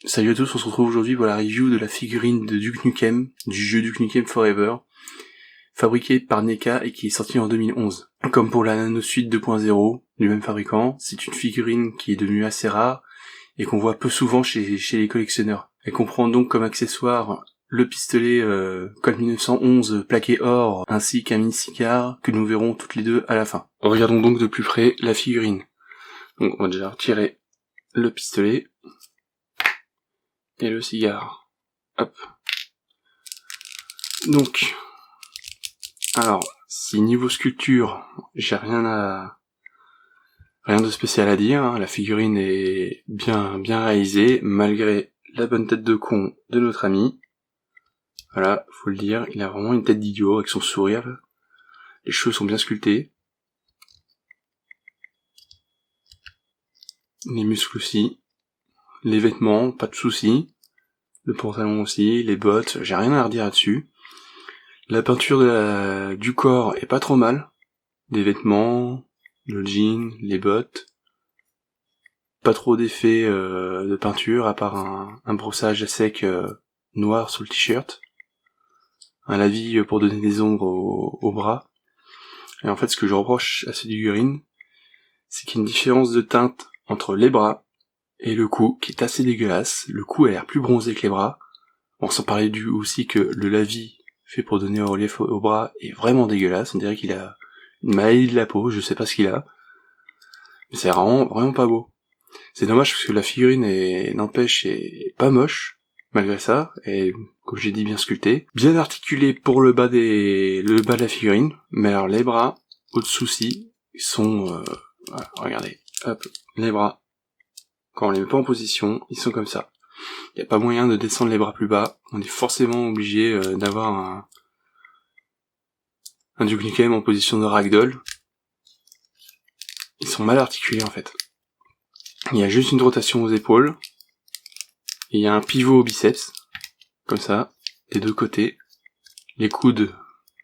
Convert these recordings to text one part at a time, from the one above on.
Salut à tous, on se retrouve aujourd'hui pour la review de la figurine de Duke Nukem, du jeu Duke Nukem Forever, fabriqué par NECA et qui est sorti en 2011. Comme pour la Nanosuite 2.0 du même fabricant, c'est une figurine qui est devenue assez rare et qu'on voit peu souvent chez les collectionneurs. Elle comprend donc comme accessoire le pistolet Colt 1911 plaqué or ainsi qu'un mini-cigare que nous verrons toutes les deux à la fin. Regardons donc de plus près la figurine. Donc on va déjà retirer le pistolet et le cigare. Hop. Donc, alors, si niveau sculpture, j'ai rien de spécial à dire, hein. La figurine est bien réalisée, malgré la bonne tête de con de notre ami. Voilà, faut le dire, il a vraiment une tête d'idiot avec son sourire, là. Les cheveux sont bien sculptés. Les muscles aussi. Les vêtements, pas de soucis. Le pantalon aussi, les bottes, j'ai rien à redire là-dessus. La peinture du corps est pas trop mal. Des vêtements, le jean, les bottes. Pas trop d'effets de peinture, à part un brossage à sec noir sur le t-shirt. Un lavis pour donner des ombres aux bras. Et en fait, ce que je reproche à cette figurine, c'est qu'il y a une différence de teinte entre les bras et le cou, qui est assez dégueulasse. Le cou a l'air plus bronzé que les bras. Bon, sans parler du aussi que le lavis fait pour donner un relief aux bras est vraiment dégueulasse. On dirait qu'il a une maladie de la peau, je sais pas ce qu'il a. Mais c'est vraiment pas beau. C'est dommage parce que la figurine n'empêche, est pas moche, malgré ça, et comme j'ai dit, bien sculptée. Bien articulée pour le bas de la figurine, mais alors les bras, autre souci, ils sont, voilà, regardez, hop, les bras, quand on les met pas en position, ils sont comme ça. Il n'y a pas moyen de descendre les bras plus bas, on est forcément obligé d'avoir un Duke Nukem en position de ragdoll. Ils sont mal articulés en fait. Il y a juste une rotation aux épaules, et il y a un pivot au biceps, comme ça, des deux côtés. Les coudes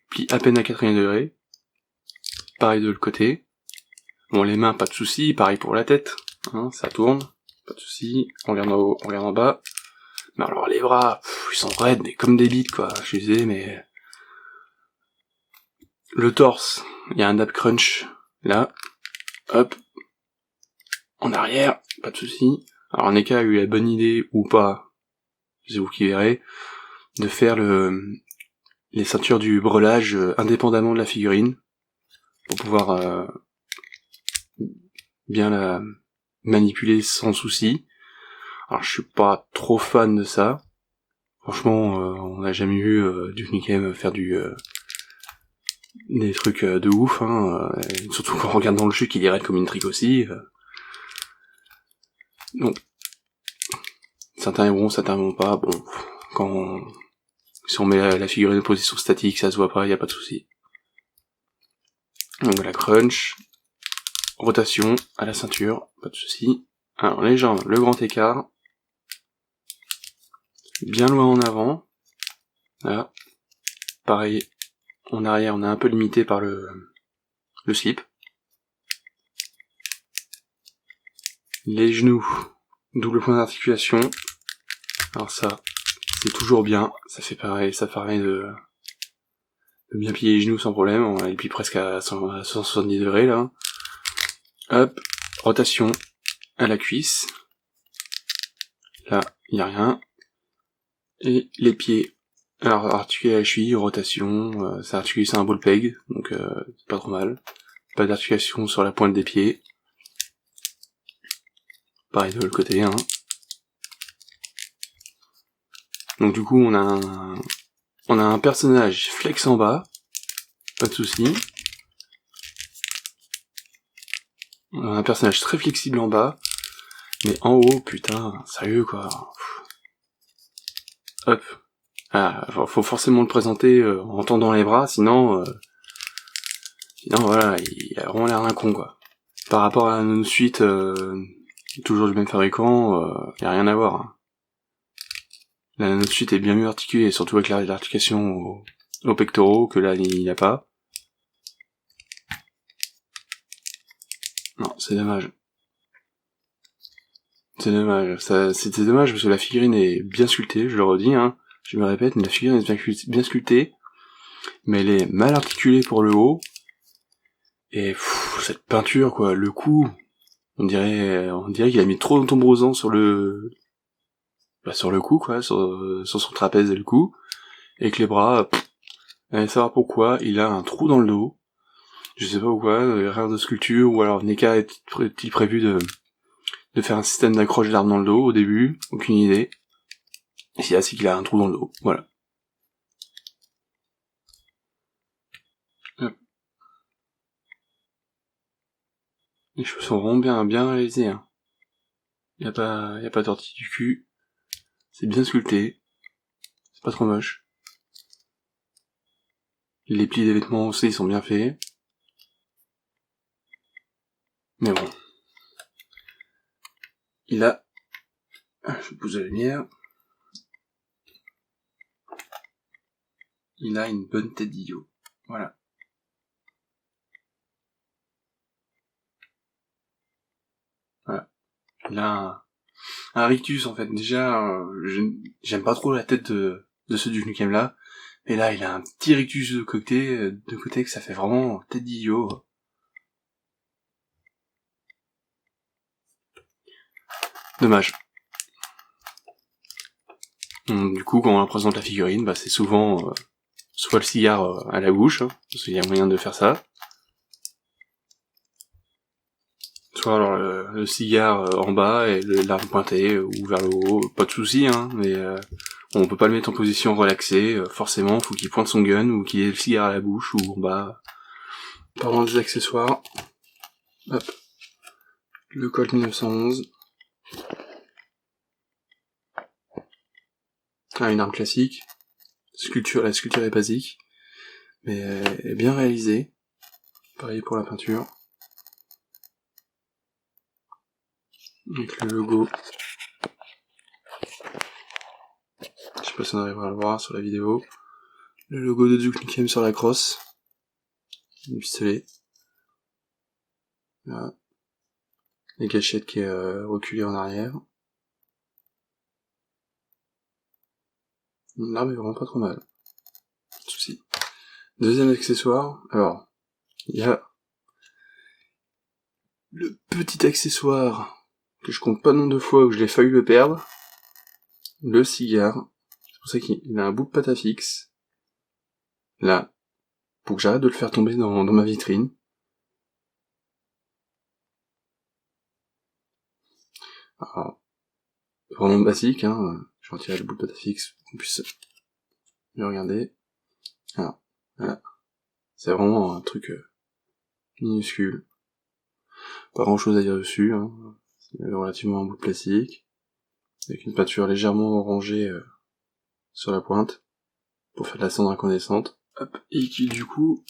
plient à peine à 80 degrés, pareil de l'autre côté. Bon, les mains, pas de soucis, pareil pour la tête, hein, ça tourne, pas de soucis. On regarde en haut, on regarde en bas. Mais alors les bras, ils sont raides, mais comme des bites quoi, je disais, mais... Le torse, il y a un ab crunch, là, hop, en arrière, pas de soucis. Alors NECA a eu la bonne idée, ou pas, c'est vous qui verrez, de faire les ceintures du brelage indépendamment de la figurine, pour pouvoir bien la manipuler sans souci. Alors je suis pas trop fan de ça. Franchement, on n'a jamais vu Duke Nukem faire des trucs de ouf, hein, surtout quand on regarde dans le jeu qu'il est raide comme une trique aussi. Donc, certains aimeront, certains aimeront pas. Bon, si on met la figurine en position statique, ça se voit pas, y a pas de souci. Donc la crunch, rotation à la ceinture, pas de souci. Alors les jambes, le grand écart, bien loin en avant, là. Pareil, en arrière, on est un peu limité par le slip. Les genoux, double point d'articulation. Alors ça, c'est toujours bien. Ça permet de bien plier les genoux sans problème. On les plie presque à 170 degrés, là. Hop, rotation à la cuisse. Là, il n'y a rien. Et les pieds, alors articulé à la cheville, rotation, c'est articulé sur un ball peg, donc c'est pas trop mal. Pas d'articulation sur la pointe des pieds. Pareil de l'autre côté, hein. Donc du coup on a un personnage flex en bas, pas de souci. On a un personnage très flexible en bas, mais en haut, putain, sérieux quoi. Hop. Ah, faut forcément le présenter en tendant les bras, sinon voilà, il a vraiment l'air d'un con quoi. Par rapport à nos suites, toujours du même fabricant, y a rien à voir. Hein. La nanosuite est bien mieux articulée, surtout avec l'articulation aux pectoraux, que là il n'y a pas. Non, c'est dommage. C'est dommage. C'était dommage parce que la figurine est bien sculptée, je le redis, hein. Je me répète, mais la figurine est bien sculptée, mais elle est mal articulée pour le haut. Et cette peinture, quoi, le cou, on dirait qu'il a mis trop d'ombrosant sur le cou, quoi, sur son trapèze et le cou, et que les bras, allez savoir pourquoi, il a un trou dans le dos. Je sais pas pourquoi, erreur de sculpture, ou alors Neka est-il prévu de faire un système d'accroche d'armes dans le dos au début, aucune idée. Et si c'est qu'il a un trou dans le dos, voilà. Hop. Les cheveux sont vraiment bien réalisés, hein. Y a pas tortille du cul. C'est bien sculpté. C'est pas trop moche. Les plis des vêtements aussi sont bien faits. Mais bon. Il a... Je pousse la lumière. Il a une bonne tête d'idiot. Voilà. Voilà. Il a un rictus, en fait. Déjà, j'aime pas trop la tête de ce Duke Nukem là. Et là, il a un petit rictus de côté que ça fait vraiment tête d'idiot. Dommage. Du coup, quand on présente la figurine, c'est souvent soit le cigare à la bouche, hein, parce qu'il y a moyen de faire ça, soit alors le cigare en bas et l'arme pointée ou vers le haut, pas de souci, hein, mais on peut pas le mettre en position relaxée, forcément, faut qu'il pointe son gun ou qu'il ait le cigare à la bouche ou en bas. Parlant des accessoires, hop, le Colt 1911. Une arme classique. La sculpture est basique, mais est bien réalisée. Pareil pour la peinture. Avec le logo. Je sais pas si on arrivera à le voir sur la vidéo. Le logo de Duke Nukem sur la crosse. Du pistolet. Voilà. Les gâchettes qui est reculée en arrière. L'arme est vraiment pas trop mal. Pas de soucis. Deuxième accessoire, alors, il y a le petit accessoire que je compte pas nombre de fois où je l'ai failli le perdre. Le cigare. C'est pour ça qu'il a un bout de pâte à fixe. Là. Pour que j'arrête de le faire tomber dans ma vitrine. Alors, vraiment basique, hein. Je vais retirer le bout de pâte à fixe pour qu'on puisse le regarder. Alors, voilà. C'est vraiment un truc minuscule. Pas grand chose à dire dessus, hein. C'est relativement un bout de plastique. Avec une peinture légèrement orangée sur la pointe. Pour faire de la cendre incandescente. Hop, et qui du coup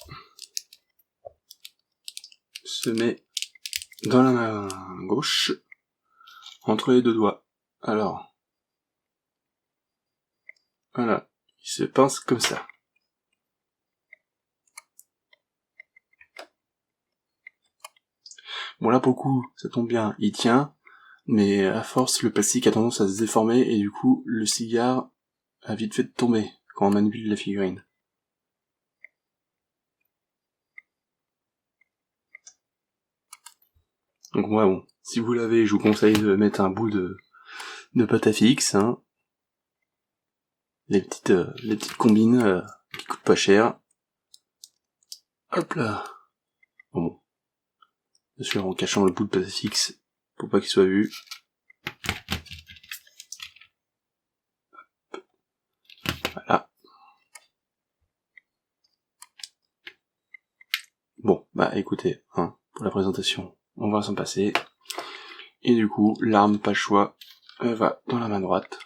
se met dans la main gauche, entre les deux doigts. Alors, voilà, il se pince comme ça. Bon là pour le coup, ça tombe bien, il tient, mais à force le plastique a tendance à se déformer et du coup le cigare a vite fait de tomber quand on manipule la figurine. Donc ouais bon, si vous l'avez, je vous conseille de mettre un bout de pâte à fixe, hein. Les petites combines qui coûtent pas cher. Hop là. Bon. Bien sûr en cachant le bout de pâte à fixe pour pas qu'il soit vu. Voilà. Bon, écoutez, hein, pour la présentation, on va s'en passer. Et du coup, l'arme, pas le choix, va dans la main droite.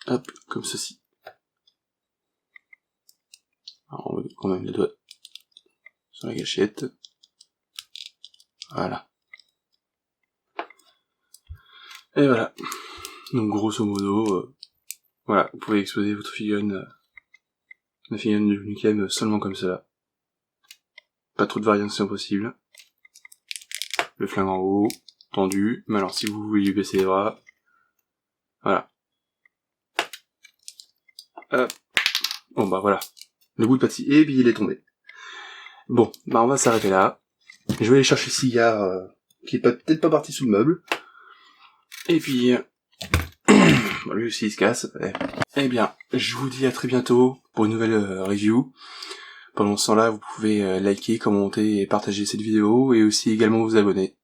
Hop, comme ceci. Alors on met quand même les doigts sur la gâchette. Voilà. Et voilà. Donc grosso modo, voilà, vous pouvez exposer votre figurine, la figurine de Nukem seulement comme cela. pas trop de variation possible. Le flingue en haut, tendu, mais alors si vous voulez lui baisser les bras, voilà. Hop. Bon bah voilà, le bout de pâtisserie, et puis il est tombé. Bon, bah on va s'arrêter là. Je vais aller chercher le cigare, qui est peut-être pas parti sous le meuble. Et puis, bon, lui aussi il se casse. Eh bien, je vous dis à très bientôt pour une nouvelle review. Pendant ce temps-là, vous pouvez liker, commenter et partager cette vidéo, et aussi également vous abonner.